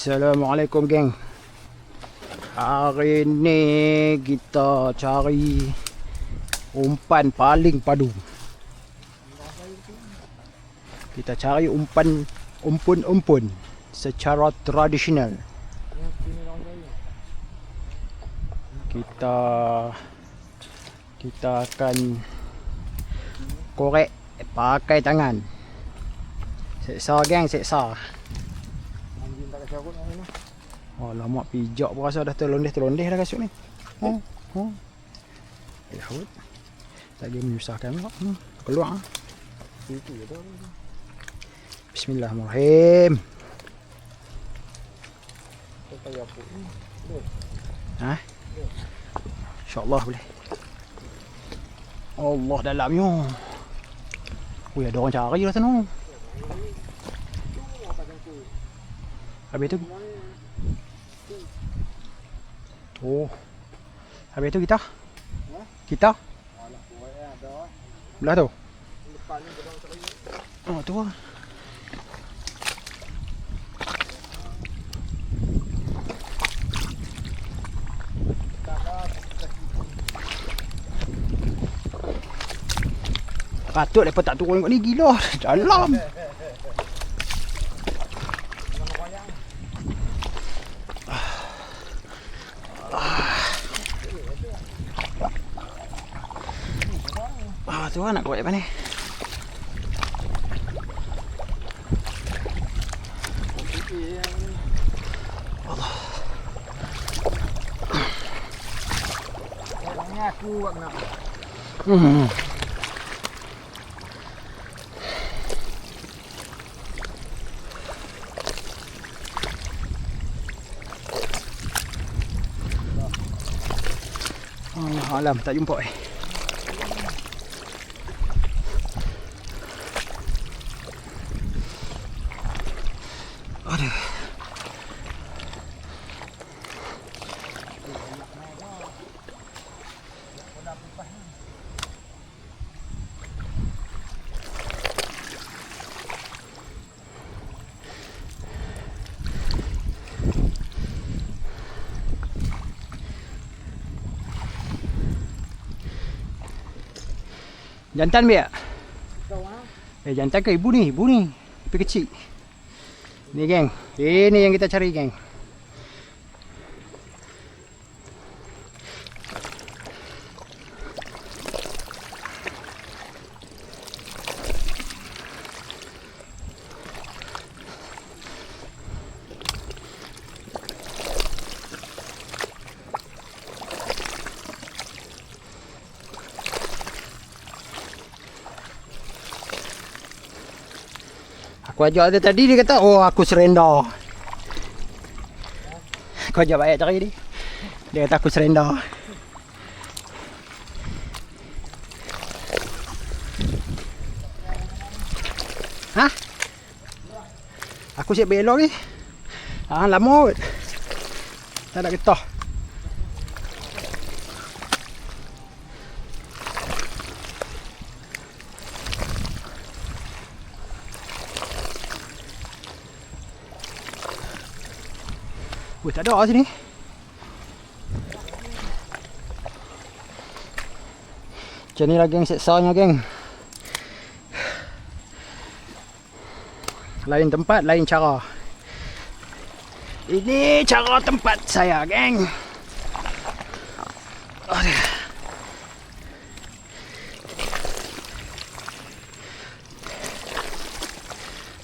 Assalamualaikum geng. Hari ni kita cari umpan paling padu. Kita cari umpun secara tradisional. Kita akan korek pakai tangan. Seksa geng, seksa. Anjing tak kasut ni. Oh, lama pijak pun rasa dah terlondeh dah kasut ni. Haut. Tak dia menyusahkan pula. Keluar. Itu je dah. Bismillahirrahmanirrahim. Kita ya pun. Ha? InsyaAllah boleh. Allah dalamnya. Ui, ada orang cari lah sana. Habis tu. Oh. Habis tu kita. Kita. Belah tu. Oh, tu lah. Patut lepas tak turun kat ni, gila. Dalam. Tu lah nak korek depan ni. Allah. Orangnya aku buat nak. Allah alam, tak jumpa Aduh. Jantan biar. Jantan ke ibu ni? Ibu ni. Tapi kecil. Ni geng. Ini yang kita cari geng. Aku ajak dia tadi, dia kata, oh aku surrender. Aku ajak baik cari ni. Dia kata aku surrender. Hah? Aku siap belok ni. Lama kot. Tak ada getah. Weh, tak ada sini. Macam ni lah geng, seksanya geng. Lain tempat, lain cara. Ini cara tempat saya geng. Aduh.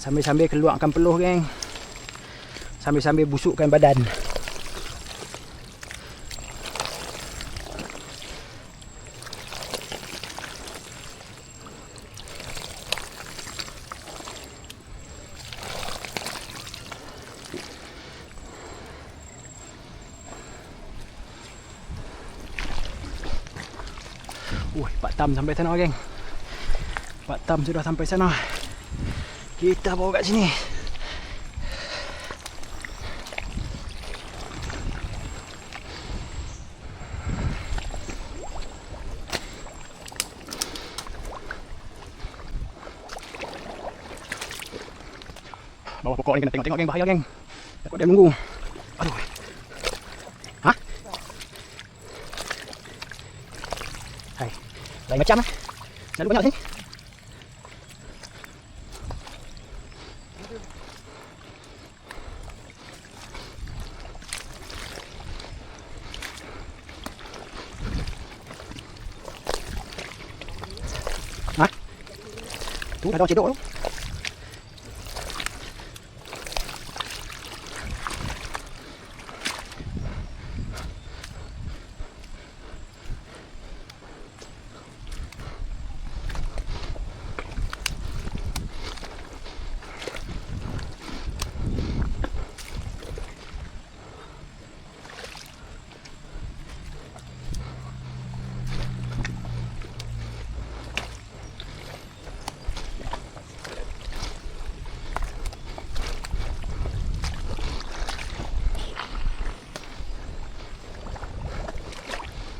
Sambil-sambil keluarkan peluh geng. Sambil-sambil busukkan badan. Pak Tam sampai sana geng. Pak Tam sudah sampai sana. Kita bawa kat sini. Bawah pokok ni kena tengok-tengok geng, bahaya geng. Takut dia menunggu. Aduh. Ha? Hai. Lain macam lah. Selalu banyak sini. Ha? Tu ada orang cedok tu.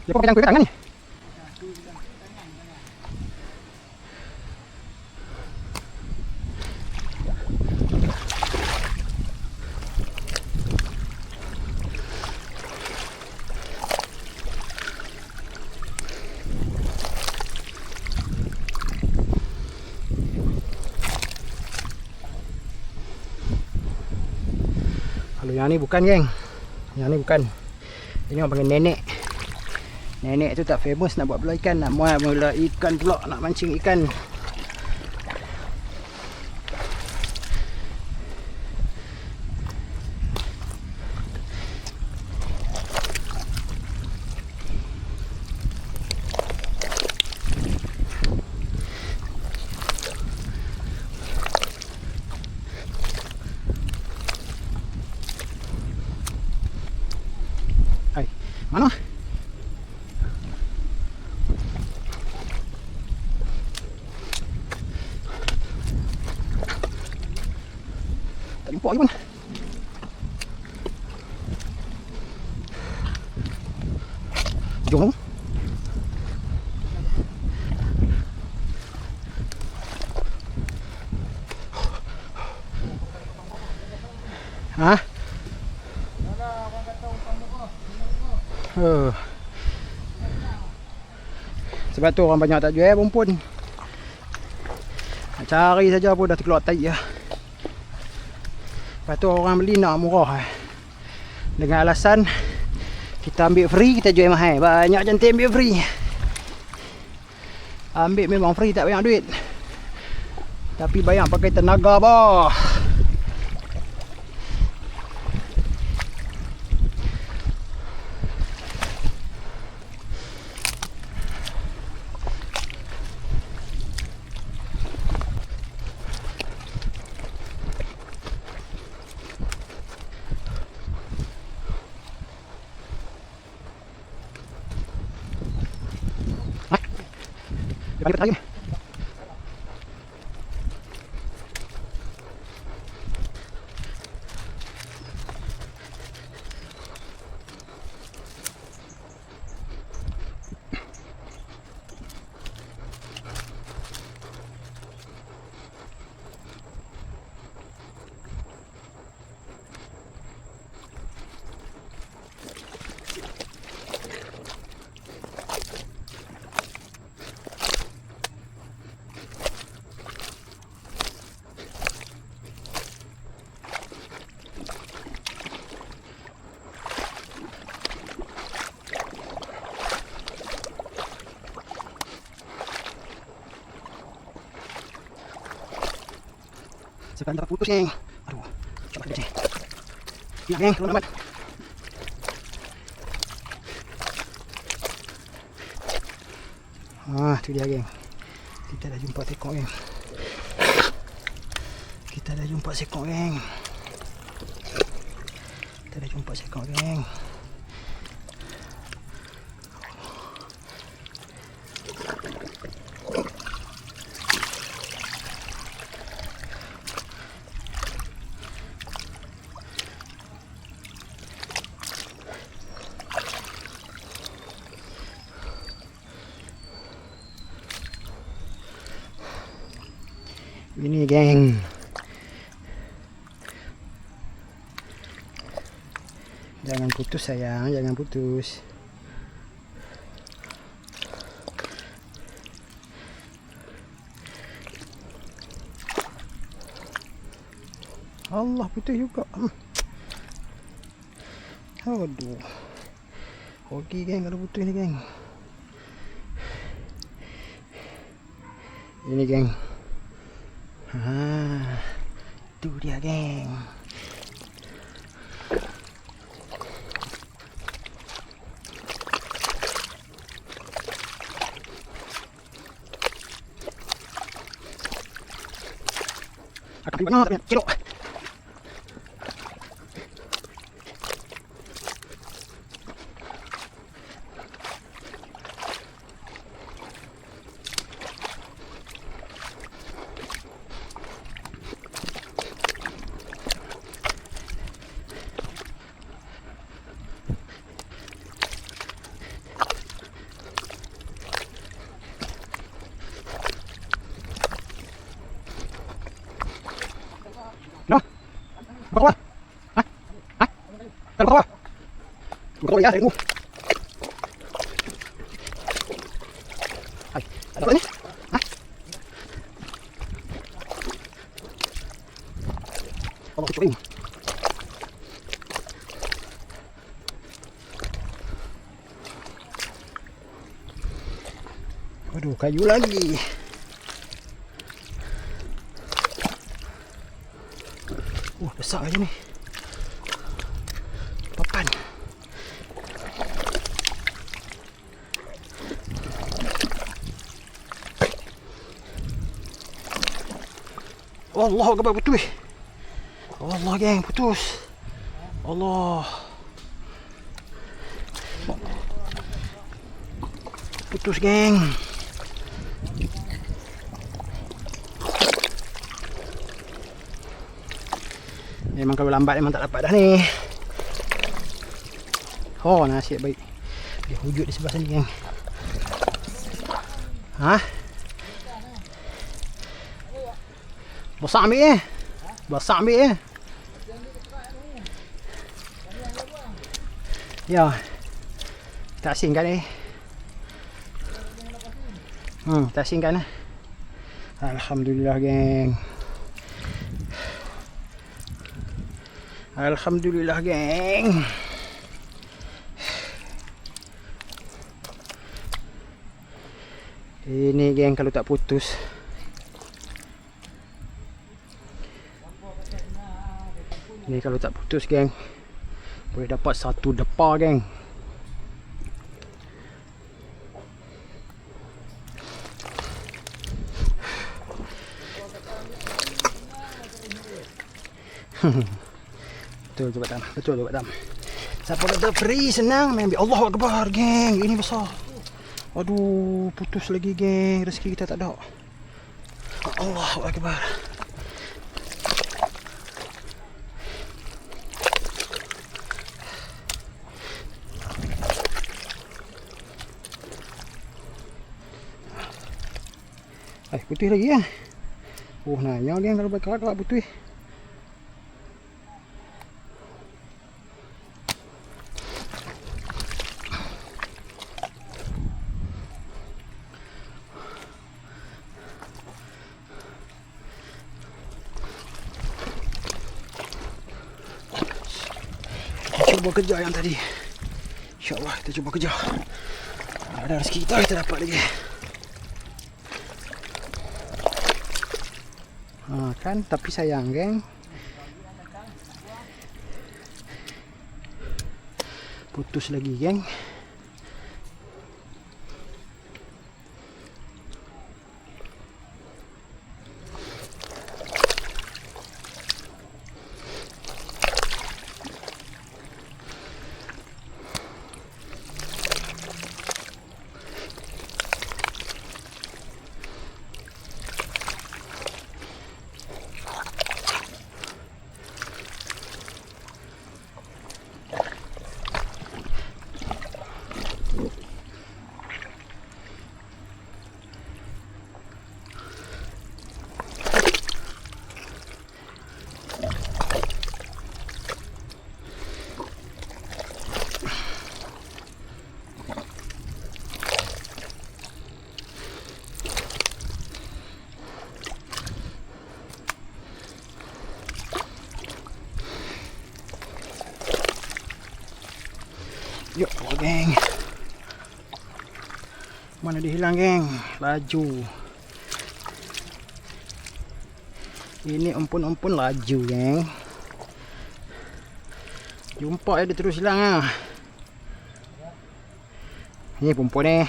Dia pun pegang kuih tangan ni. Kalau yang ni bukan, geng. Yang ni bukan. Ini orang panggil nenek. Nenek tu tak famous nak buat belah ikan, nak muat mula ikan pula, nak mancing ikan. Hai, mana? Jumpa lagi pun. Jom. Ha? Sebab tu orang banyak tak jual bumpun. Nak cari saja pun dah terkeluar tai lah. Lepas tu orang beli nak murah. Dengan alasan kita ambil free, kita jual mahal. Banyak cantik ambil free. Ambil memang free, tak banyak duit. Tapi bayang pakai tenaga bah. Balik lagi. Sekarang dapat putus, geng. Aduh, coba kerja. Ya, geng, belum dapat. Tu dia, geng. Kita dah jumpa sekok, geng. Kita dah jumpa sekok, geng. Kita dah jumpa sekok, geng. Ini, geng. Jangan putus sayang, jangan putus. Allah, putus juga. Aduh. Okey geng kalau putus ni geng. Ini geng. Itu dia geng. Akan banyak tapi kilo. No. Buka apa? Hah? Hah? Buka apa? Buka apa ya? Saya tunggu. Hai, ada apa ni? Hah? Allah kucing. Waduh, kayu lagi. Besar aja ni. Papan. Allah akbar, putus. Allah geng, putus. Allah. Putus geng. Memang kalau lambat memang tak dapat dah ni. Oh, nasib baik. Dia hujud di sebelah sini geng. Hah? Besar ambil eh. Besar ambil eh. Ya. Tak asingkan eh. Tak asingkan eh. Alhamdulillah geng. Alhamdulillah geng. Ini geng kalau tak putus. Ini kalau tak putus geng, boleh dapat satu depa geng. Betul tu Batam. Betul tu Batam. Siapa kata free senang main ambil. Allahu akbar geng. Ini besar. Aduh, putus lagi geng. Rezeki kita tak ada. Allahu akbar. Putih lagi ya. Oh, nanya geng kalau bakar tak putih. Cuba kejar yang tadi. InsyaAllah kita cuba kejar. Ada rezeki kita dapat lagi. Kan tapi sayang geng. Putus lagi geng. Yuk, geng. Mana dia hilang, geng? Laju. Ini umpun-umpun laju, geng. Jumpa dia terus hilang ah. Ni umpun ni.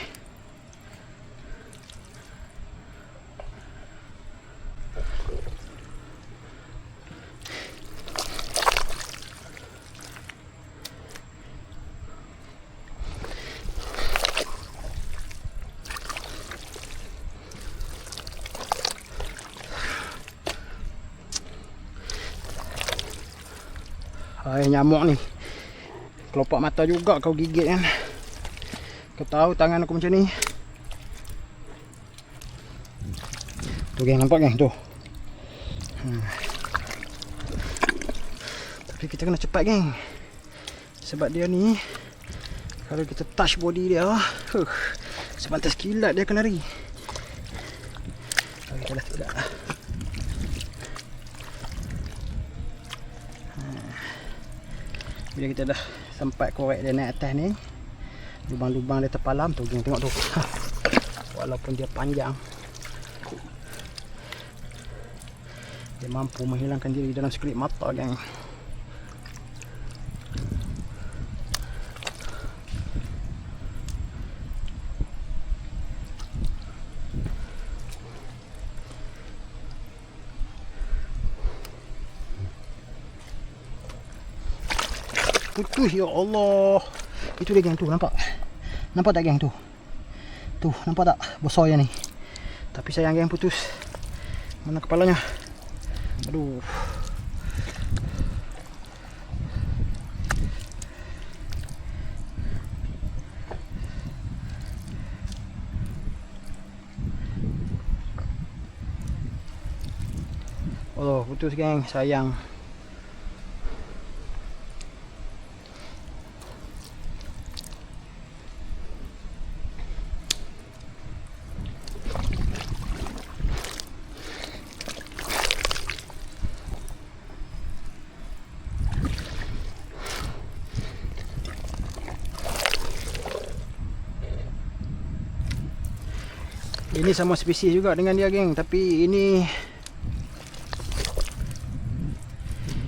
Hai, nyamuk ni. Kelopak mata juga kau gigit kan. Kau tahu tangan aku macam ni. Tu geng, nampak geng tu. Tapi kita kena cepat geng. Sebab dia ni, kalau kita touch body dia, sepantas kilat dia akan lari. Kita dah tidak. Bila kita dah sempat korek dia naik atas ni, lubang-lubang dia terpalam tu, geng, tengok tu. Walaupun dia panjang, dia mampu menghilangkan diri dalam sekelip mata, geng. Putus, ya Allah. Itu dia geng tu, nampak? Nampak tak geng tu? Tu, nampak tak? Besar yang ni. Tapi sayang geng, putus. Mana kepalanya? Aduh. Oh, putus geng, sayang. Ini sama spesies juga dengan dia geng, tapi ini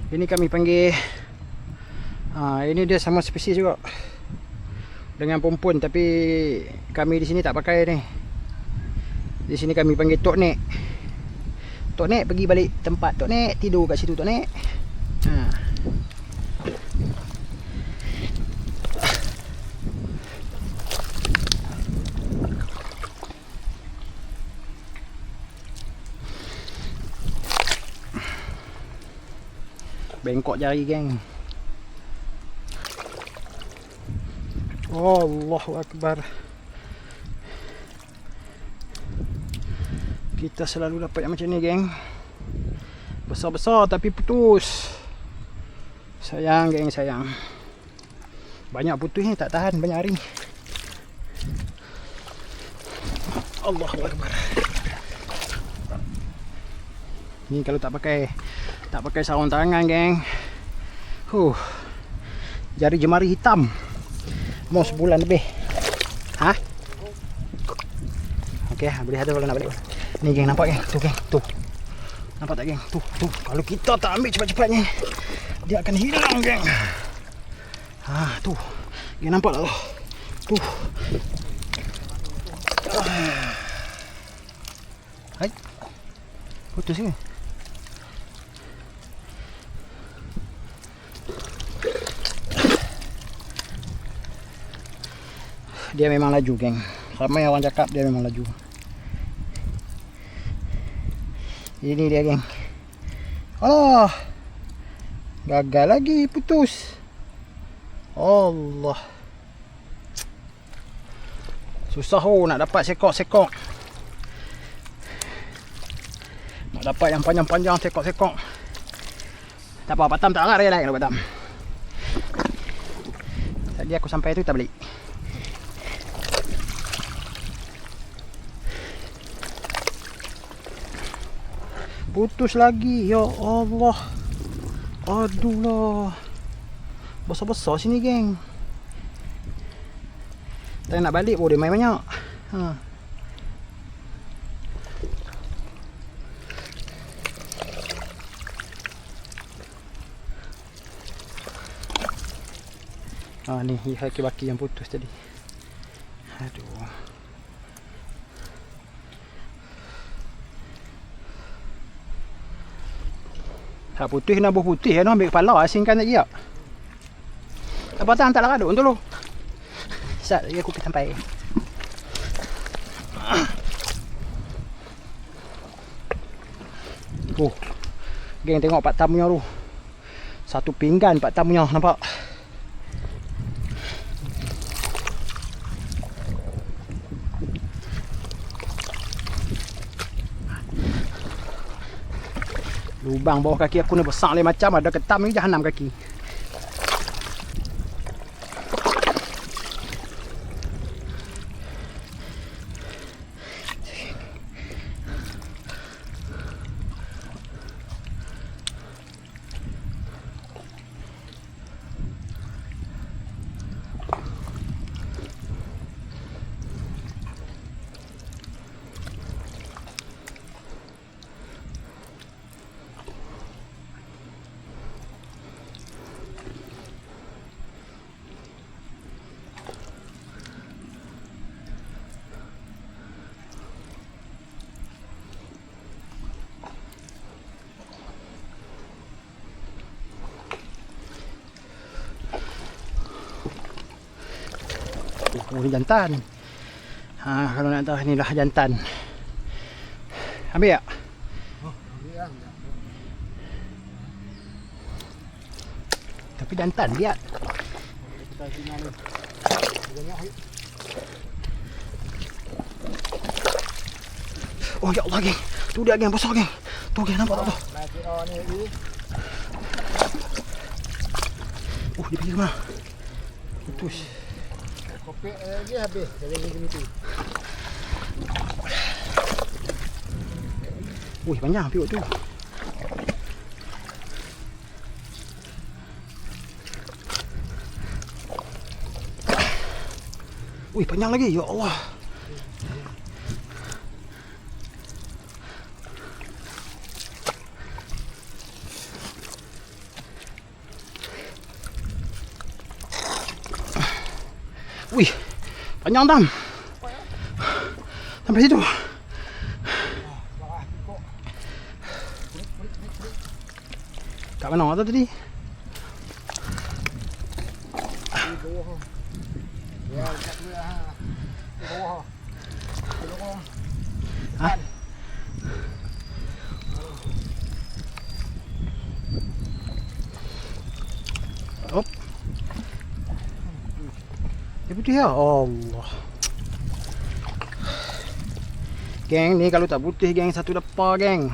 kami panggil ini dia sama spesies juga dengan pompon, tapi kami di sini tak pakai ni. Di sini kami panggil tok nek. Tok nek pergi balik tempat tok nek, tidur kat situ tok nek. Bengkok jari geng. Allahu Akbar. Kita selalu dapat yang macam ni geng. Besar-besar tapi putus. Sayang geng, sayang. Banyak putus ni tak tahan banyak hari. Allahu Akbar. Ni kalau tak pakai sarung tangan geng, jari jemari hitam. Mau sebulan lebih. Hah? Okey, boleh ada kalau nak balik. Ni geng, nampak geng? Tu geng, tu. Nampak tak geng? Tu. Kalau kita tak ambil cepat-cepatnya, dia akan hilang geng. Tu. Geng, nampak tak tu? Tu. Hai. Putus ke? Dia memang laju geng. Ramai orang cakap dia memang laju. Ini dia geng. Allah, gagal lagi, putus. Allah, susah nak dapat sekok-sekok. Nak dapat yang panjang-panjang sekok-sekok. Tak apa, Batam tak arak dia lain Batam. Tadi aku sampai tu tak balik. Putus lagi, ya Allah. Aduh lah. Besar-besar sini geng. Tak nak balik pun dia main banyak. Ha. Ni kaki-kaki yang putus tadi. Aduh. Hak putih nak buah putih nak ambil kepala asingkan tak dia. Apa tak hantar lah kaduk tu lu. Sat dia aku pergi sampai. Geng tengok pak tamunya tu. Satu pinggan pak tamunya nampak. Lubang bawah kaki aku ni besar le macam ada ketam ni jahanam kaki. Ni jantan. Kalau nak tahu inilah jantan. Ambil tak? Ambil lah. Tapi jantan lihat. Kita sini ni. Banyak air. Oh ya Allah geng. Tu dia geng besar geng. Tu geng nampak tak tu? Nasi ni. Dia pergi ke mana? Putus. Kopi lagi habis. Jadi begitu. Panjang piuk tu. Panjang lagi. Ya Allah. Panjang tam. Sampai situ. Kat mana tu tadi? Di bawah. Ya, kat bawah. Di bawah. Di bawah. Op. Dia putih ya? Allah. Geng ni kalau tak putih geng satu depa geng.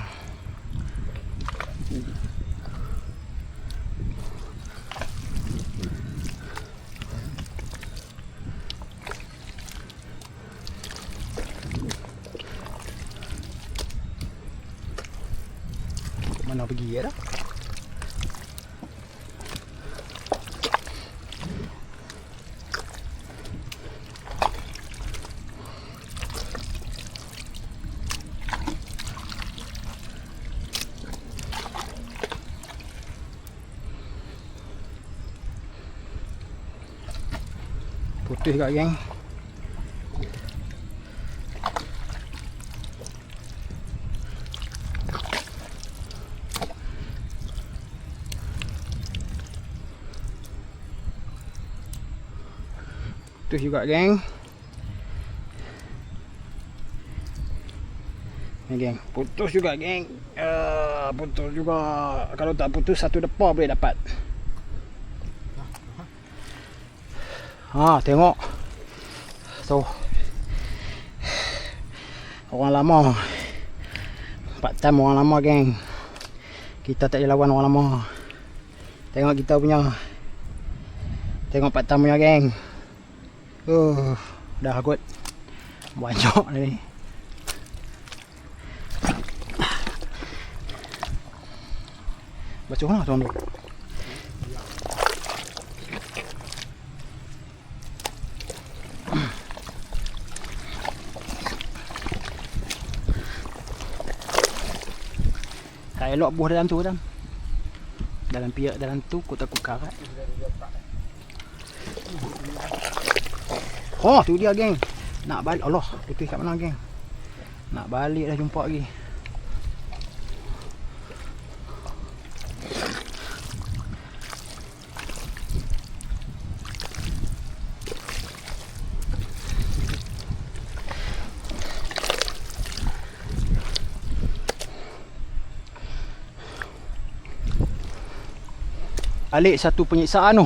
Mana pergi ya dah? Putih kat geng. Putus juga geng. Ni geng, putus juga geng. Putus juga. Kalau tak putus satu depa boleh dapat. Tengok. Tu. Orang lama. Pak Tam orang lama geng. Kita tak boleh lawan orang lama. Tengok kita punya. Tengok Pak Tam punya geng. Dah kot. Banyak ni. Baca mana tuan tu? Tak elok buah dalam tu Adam. Dalam piak dalam tu aku takut karat. Oh tu dia geng. Nak balik. Allah putih kat mana geng. Nak balik dah jumpa lagi. Alik satu penyiksaan tu.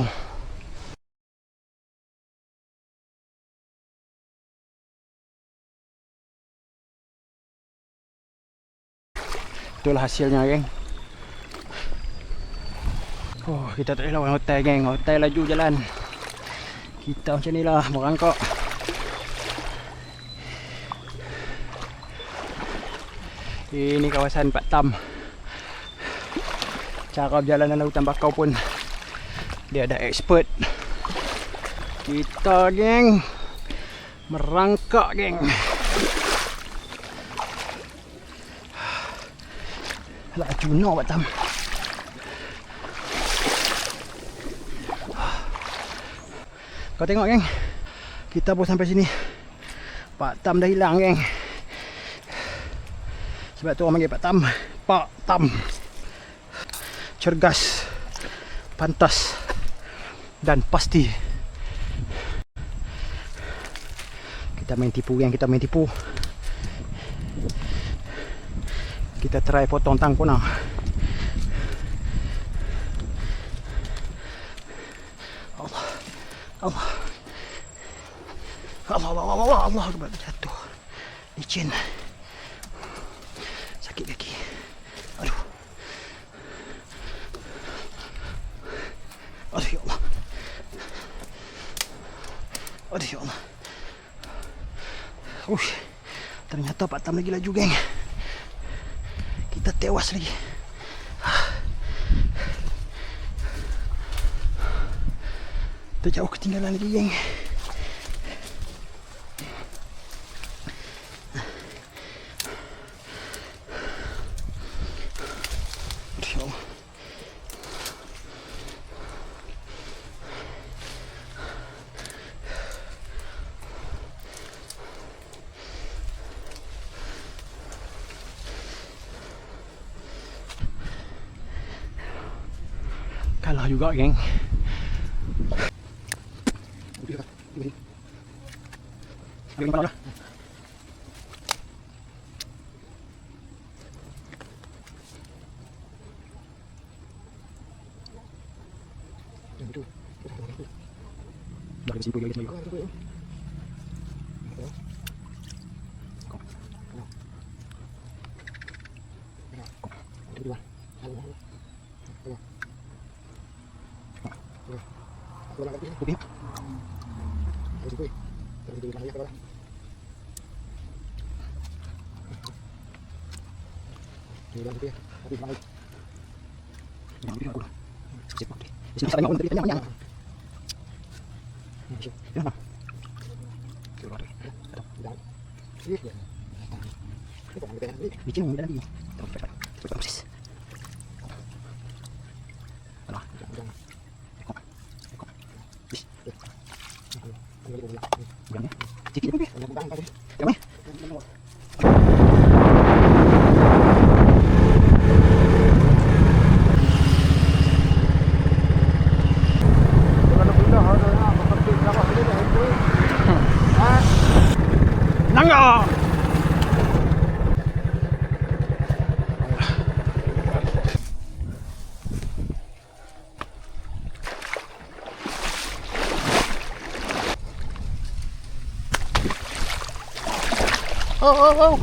Itulah hasilnya geng. Oh, kita tak boleh lawan hotel geng. Hotel laju jalan. Kita macam ni lah merangkak. Ini kawasan Pak Tam. Cara berjalan dalam hutan bakau pun dia ada expert. Kita geng merangkak geng. Lah cuna Pak Tam. Kau tengok geng. Kita pun sampai sini. Pak Tam dah hilang geng. Sebab tu orang panggil Pak Tam. Pak Tam. Cergas, pantas dan pasti. Kita main tipu geng, kita main tipu. Kita try potong tangkuna. Allah. Allah. Allah Allah Allah Allah Akbar, jatuh. Licin. Sakit kaki. Aduh. Aduh ya Allah. Aduh ya Allah. Ternyata Pak Tam lagi laju geng. Kita tewas lagi. Terjauh ketinggalan lagi geng. Aduh ya Allah. Kalah juga geng. Ambil kepala dah. Dah bersimpul lagi semua. Putih. Bikin dalam ni. Cepat proses. Alah. Bukannya? Sikit apa? Yang mana? Nangga! Oh.